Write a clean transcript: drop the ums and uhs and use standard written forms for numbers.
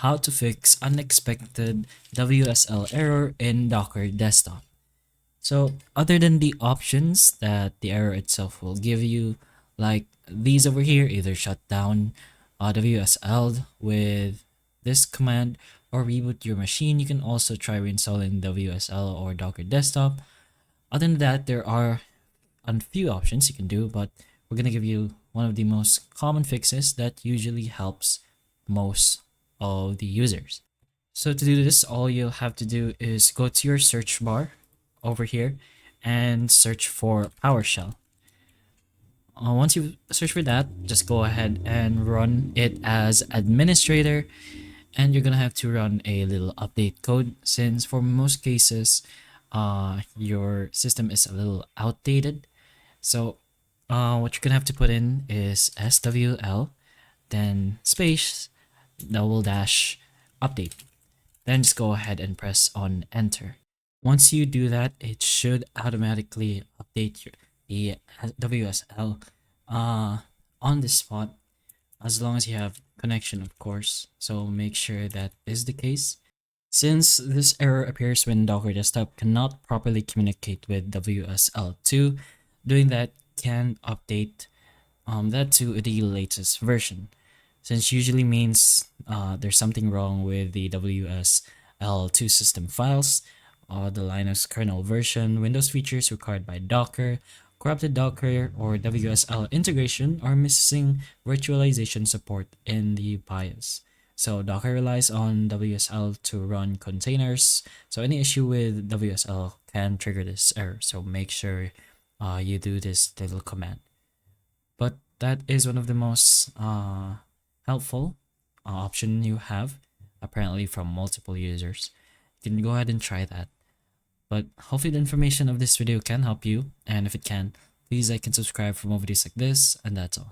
how to fix unexpected WSL error in Docker desktop. So other than the options that the error itself will give you, like these over here, either shut down WSL with this command or reboot your machine, you can also try reinstalling WSL or Docker desktop. Other than that, there are a few options you can do, but we're going to give you one of the most common fixes that usually helps most of the users. So to do this, all you'll have to do is go to your search bar over here and search for PowerShell. Once you search for that, just go ahead and run it as administrator, and you're gonna have to run a little update code since for most cases your system is a little outdated. So what you're gonna have to put in is SWL, then space double dash update. Then just go ahead and press on enter. Once you do that, it should automatically update the WSL on the spot, as long as you have connection, of course. So make sure that is the case. Since this error appears when Docker Desktop cannot properly communicate with WSL2, doing that can update that to the latest version. Since usually means there's something wrong with the WSL2 system files, the Linux kernel version, Windows features required by Docker, corrupted Docker or WSL integration, or missing virtualization support in the BIOS. So Docker relies on WSL to run containers, so any issue with WSL can trigger this error, so make sure you do this little command. But that is one of the most helpful option you have, apparently from multiple users. You can go ahead and try that. But hopefully the information of this video can help you, and if it can, please like and subscribe for more videos like this, and that's all.